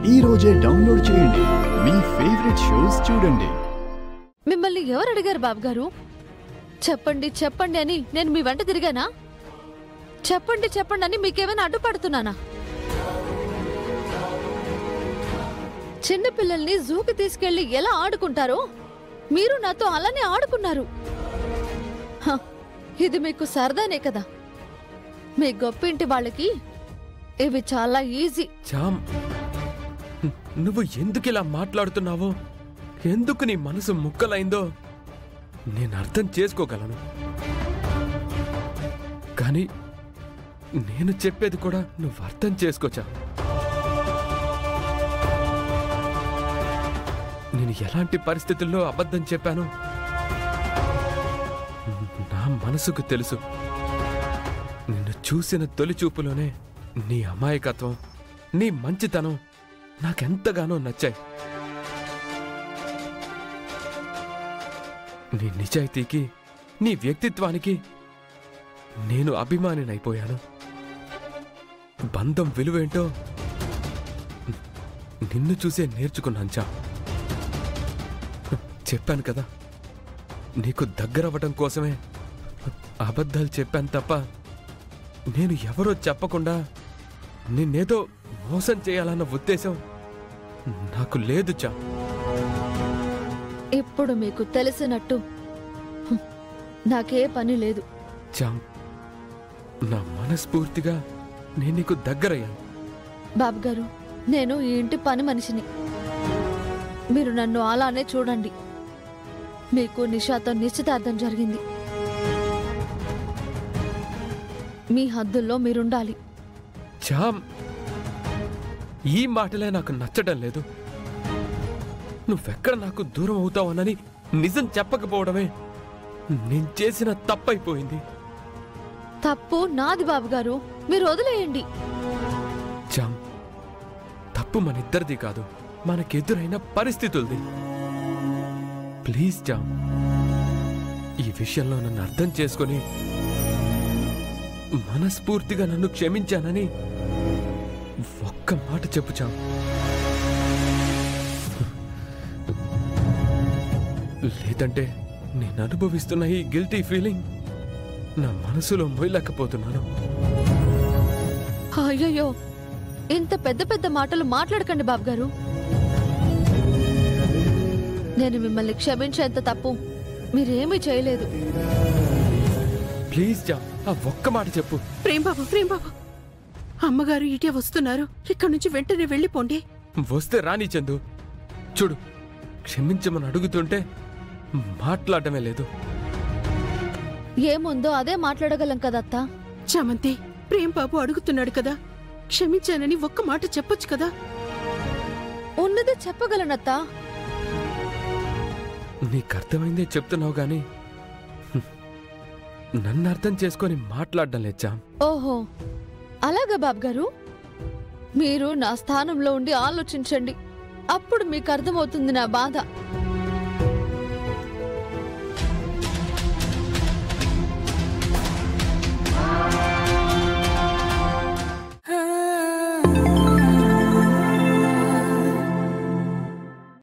ఈ రోజే డౌన్లోడ్ చేయండి. మీ ఫేవరెట్ షోస్ చూడండి. మిమ్మల్ని ఎవరు అడిగారు బాబు గారు? చెప్పండి చెప్పండి అని నేను మీ వెంట తిరిగానా? చెప్పండి చెప్పండి అని మీకేమైనా అడ్డుపడుతున్నానా? చిన్నపిల్లల్ని జూకి తీసుకెళ్లి ఎలా ఆడుకుంటారో మీరు నాతో అలానే ఆడుకున్నారు. ఇది మీకు సరదానే కదా? మీ గొప్పింటి వాళ్ళకి ఇవి చాలా ఈజీ. నువ్వు ఎందుకు ఇలా మాట్లాడుతున్నావో, ఎందుకు నీ మనసు ముక్కలైందో నేను అర్థం చేసుకోగలను. కానీ నేను చెప్పేది కూడా నువ్వు అర్థం చేసుకోచా. నేను ఎలాంటి పరిస్థితుల్లో అబద్ధం చెప్పాను నా మనసుకు తెలుసు. నిన్ను చూసిన తొలి చూపులోనే నీ అమాయకత్వం, నీ మంచితనం నాకెంతగానో నచ్చాయి. నీ నిజాయితీకి, నీ వ్యక్తిత్వానికి నేను అభిమానినైపోయాను. బంధం విలువేంటో నిన్ను చూసే నేర్చుకున్నాంచా. చెప్పాను కదా, నీకు దగ్గరవ్వటం కోసమే అబద్ధాలు చెప్పాను తప్ప నేను ఎవరో చెప్పకుండా నిన్నేదో మోసం చేయాలన్న ఉద్దేశం నాకు లేదు చా. ఇప్పుడు మీకు తెలిసినట్టు నాకే పని లేదు. చామ్, నా మనస్ఫూర్తిగా నేను నీకు దగ్గరయ్యాను. బాబు గారు, నేను ఈ ఇంటి పని మనిషిని. మీరు నన్ను అలానే చూడండి. మీకు నిషాతో నిశ్చితార్థం జరిగింది. మీ హద్దుల్లో మీరుండాలి. చామ్, ఈ మాటలే నాకు నచ్చడం లేదు. నువ్వెక్కడ నాకు దూరం అవుతావనని నిజం చెప్పకపోవడమే నేను చేసిన తప్పైపోయింది. తప్పు నాది బాబు గారు, మీరు వదిలేయండి. చామ్, తప్పు మనిద్దరిది కాదు, మనకెదురైన పరిస్థితులది. ప్లీజ్ చామ్, ఈ విషయంలో నన్ను అర్థం చేసుకొని మనస్ఫూర్తిగా నన్ను క్షమించానని ఒక్క మాట చెప్పు చామ్. లేదంటే నేను అనుభవిస్తున్న ఈ గిల్టీ ఫీలింగ్ నా మనసులో మోయలేకపోతున్నాను. అయ్యయ్యో, ఇంత పెద్ద పెద్ద మాటలు మాట్లాడకండి బాబు గారు. నేను మిమ్మల్ని క్షమించేంత తప్పు మీరేమీ చేయలేదు. ప్లీజ్ జా, ఆ ఒక్క మాట చెప్పు. ప్రేమ్ బాబు, అమ్మగారు ఇటే వస్తున్నారు. ఇక్కడి నుంచి వెంటనే వెళ్ళిపోండి. వస్తే రాని చందు. చూడు, క్షమించమని అడుగుతుంటే మాట్లాడటమే లేదు. ఏముందో అదే మాట్లాడగలం కదత్తా. చామంతి, ప్రేమ్ బాబు అడుగుతున్నాడు కదా, క్షమించానని ఒక్క మాట చెప్పొచ్చు కదా. ఉన్నదే చెప్పగలనత్తా. నీకు అర్థమైందే చెప్తున్నావు గాని నన్ను అర్థం చేసుకొని మాట్లాడడం లేచా. ఓహో, అలాగా బాబు గారు. మీరు నా స్థానంలో ఉండి ఆలోచించండి, అప్పుడు మీకు అర్థమవుతుంది నా బాధ.